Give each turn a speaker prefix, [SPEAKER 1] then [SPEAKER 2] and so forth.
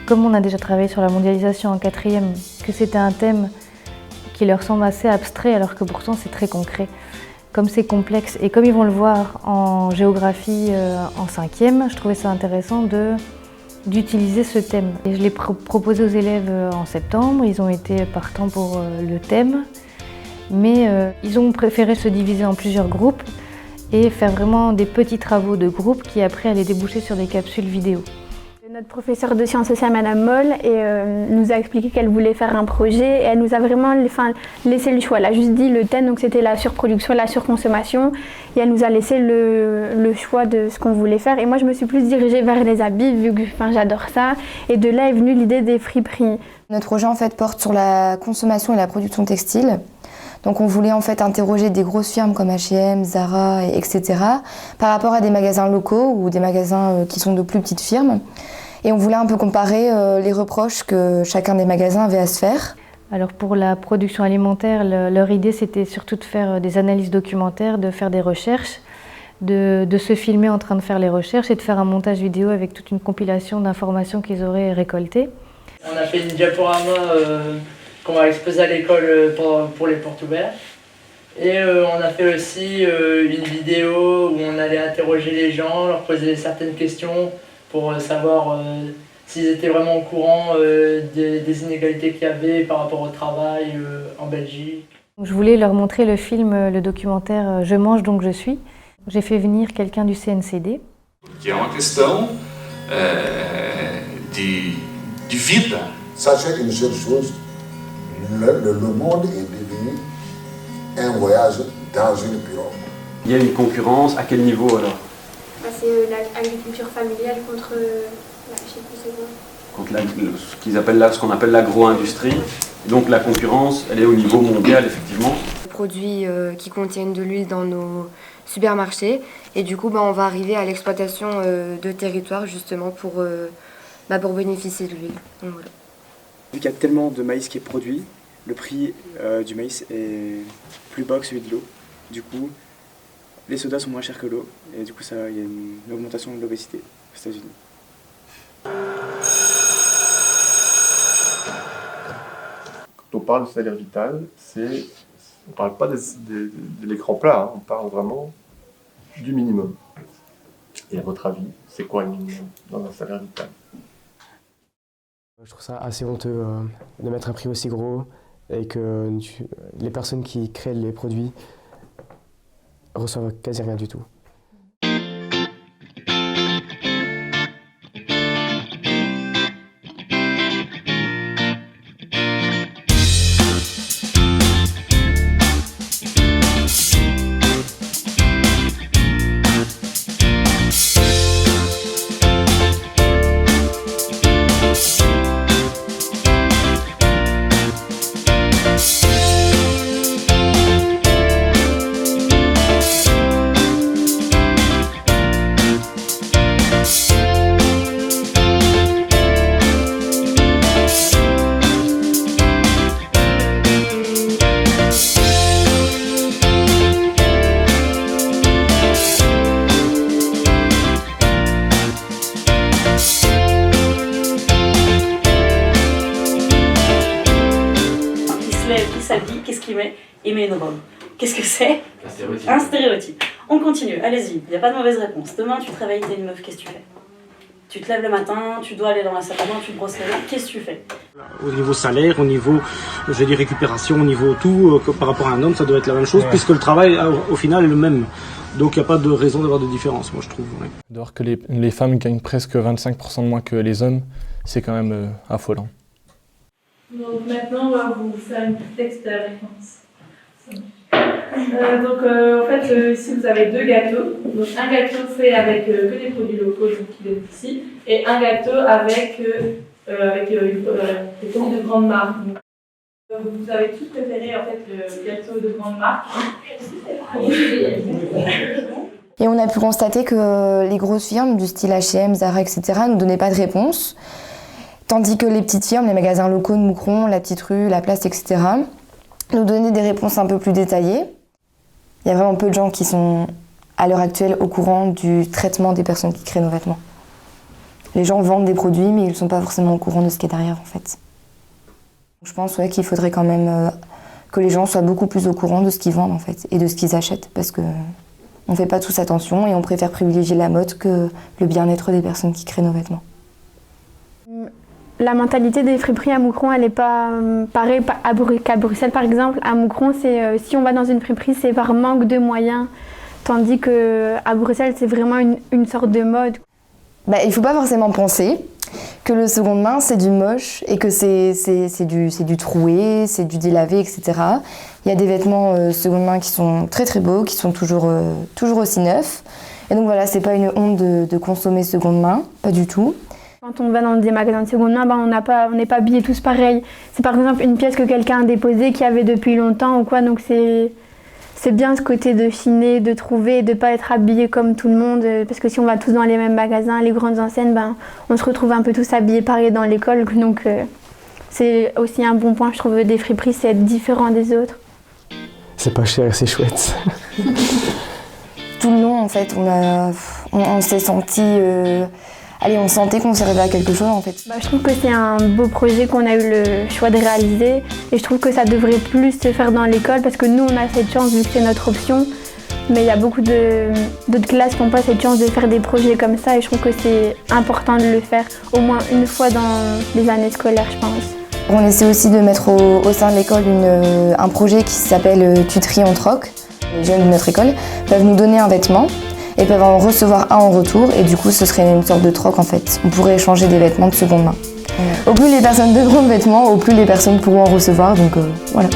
[SPEAKER 1] Comme on a déjà travaillé sur la mondialisation en quatrième, que c'était un thème qui leur semble assez abstrait alors que pourtant c'est très concret. Comme c'est complexe et comme ils vont le voir en géographie en cinquième, je trouvais ça intéressant d'utiliser ce thème. Et je l'ai proposé aux élèves en septembre, ils ont été partants pour le thème, mais ils ont préféré se diviser en plusieurs groupes et faire vraiment des petits travaux de groupe qui après allaient déboucher sur des capsules vidéo.
[SPEAKER 2] Notre professeure de sciences sociales, Madame Moll, nous a expliqué qu'elle voulait faire un projet et elle nous a vraiment laissé le choix. Elle a juste dit le thème, donc c'était la surproduction, la surconsommation, et elle nous a laissé le choix de ce qu'on voulait faire. Et moi, je me suis plus dirigée vers les habits, vu que j'adore ça, et de là est venue l'idée des friperies.
[SPEAKER 3] Notre projet en fait porte sur la consommation et la production textile. Donc on voulait en fait interroger des grosses firmes comme H&M, Zara, etc. par rapport à des magasins locaux ou des magasins qui sont de plus petites firmes. Et on voulait un peu comparer les reproches que chacun des magasins avait à se faire.
[SPEAKER 1] Alors pour la production alimentaire, leur idée c'était surtout de faire des analyses documentaires, de faire des recherches, de se filmer en train de faire les recherches et de faire un montage vidéo avec toute une compilation d'informations qu'ils auraient récoltées.
[SPEAKER 4] On a fait une diaporama qu'on va exposer à l'école pour les portes ouvertes. Et on a fait aussi une vidéo où on allait interroger les gens, leur poser certaines questions pour savoir s'ils étaient vraiment au courant des inégalités qu'il y avait par rapport au travail en Belgique.
[SPEAKER 1] Je voulais leur montrer le film, le documentaire « Je mange donc je suis ». J'ai fait venir quelqu'un du CNCD.
[SPEAKER 5] Que é uma questão de vida.
[SPEAKER 6] Sachez une seule chose, le monde est devenu un voyage dans une pirogue.
[SPEAKER 7] Il y a une concurrence, à quel niveau alors?
[SPEAKER 2] C'est l'agriculture familiale contre
[SPEAKER 7] ce qu'on appelle l'agro-industrie. Donc la concurrence, elle est au niveau mondial effectivement.
[SPEAKER 3] Produits qui contiennent de l'huile dans nos supermarchés et du coup on va arriver à l'exploitation de territoires justement pour bénéficier de l'huile. Voilà.
[SPEAKER 8] Vu qu'il y a tellement de maïs qui est produit, le prix du maïs est plus bas que celui de l'eau. Du coup, les sodas sont moins chers que l'eau et du coup il y a une augmentation de l'obésité aux États-Unis.
[SPEAKER 9] Quand on parle de salaire vital, on ne parle pas de l'écran plat, hein, on parle vraiment du minimum. Et à votre avis, c'est quoi le minimum dans un salaire vital?
[SPEAKER 10] Je trouve ça assez honteux de mettre un prix aussi gros et que les personnes qui créent les produits reçoivent quasi rien du tout.
[SPEAKER 11] Qu'est-ce qu'il met? Il met une robe. Qu'est-ce que c'est? Un stéréotype. On continue, allez-y, il n'y a pas de mauvaise réponse. Demain, tu travailles, t'es une meuf, qu'est-ce que tu fais? Tu te lèves le matin, tu dois aller dans la salle de bain, tu te brosses les dents, qu'est-ce que tu fais?
[SPEAKER 8] Au niveau salaire, au niveau récupération, au niveau tout, par rapport à un homme, ça doit être la même chose, puisque le travail, au final, est le même. Donc il n'y a pas de raison d'avoir de différence, moi je trouve. Ouais.
[SPEAKER 12] De voir que les femmes gagnent presque 25% de moins que les hommes, c'est quand même affolant.
[SPEAKER 13] Donc maintenant, on va vous faire une petite expérience. En fait, ici vous avez deux gâteaux. Donc un gâteau fait avec que des produits locaux, donc qui viennent d'ici, et un gâteau avec des produits de grande marque. Vous avez tous préféré en fait le gâteau de grande marque.
[SPEAKER 3] Et on a pu constater que les grosses firmes du style H&M, Zara, etc. ne nous donnaient pas de réponse. Tandis que les petites firmes, les magasins locaux de Moucron, la Petite Rue, La Place, etc. nous donnaient des réponses un peu plus détaillées. Il y a vraiment peu de gens qui sont, à l'heure actuelle, au courant du traitement des personnes qui créent nos vêtements. Les gens vendent des produits, mais ils ne sont pas forcément au courant de ce qu'il y a derrière, en fait. Je pense qu'il faudrait quand même que les gens soient beaucoup plus au courant de ce qu'ils vendent, en fait, et de ce qu'ils achètent, parce qu'on ne fait pas tous attention et on préfère privilégier la mode que le bien-être des personnes qui créent nos vêtements.
[SPEAKER 2] La mentalité des friperies à Moucron, elle n'est pas pareille qu'à Bruxelles, par exemple. À Moucron, si on va dans une friperie, c'est par manque de moyens, tandis qu'à Bruxelles, c'est vraiment une sorte de mode.
[SPEAKER 3] Il ne faut pas forcément penser que le seconde main, c'est du moche et que c'est du troué, c'est du délavé, etc. Il y a des vêtements seconde main qui sont très très beaux, qui sont toujours aussi neufs. Et donc voilà, c'est pas une honte de consommer seconde main, pas du tout.
[SPEAKER 2] Quand on va dans des magasins de seconde main, on n'est pas habillés tous pareils. C'est par exemple une pièce que quelqu'un a déposée, qui avait depuis longtemps ou quoi, donc c'est bien ce côté de chiner, de trouver, de ne pas être habillé comme tout le monde, parce que si on va tous dans les mêmes magasins, les grandes enseignes, on se retrouve un peu tous habillés pareil dans l'école, donc c'est aussi un bon point, je trouve, des friperies, c'est être différent des autres.
[SPEAKER 10] C'est pas cher, c'est chouette.
[SPEAKER 3] Tout le long, en fait, on s'est senti... on sentait qu'on servait à quelque chose, en fait.
[SPEAKER 2] Je trouve que c'est un beau projet qu'on a eu le choix de réaliser et je trouve que ça devrait plus se faire dans l'école parce que nous, on a cette chance vu que c'est notre option, mais il y a beaucoup d'autres classes qui n'ont pas cette chance de faire des projets comme ça et je trouve que c'est important de le faire au moins une fois dans les années scolaires, je pense.
[SPEAKER 3] On essaie aussi de mettre au sein de l'école un projet qui s'appelle Tuterie en troc. Les jeunes de notre école peuvent nous donner un vêtement et peuvent en recevoir un en retour et du coup ce serait une sorte de troc en fait. On pourrait échanger des vêtements de seconde main. Au plus les personnes donneront de vêtements, au plus les personnes pourront en recevoir, donc voilà.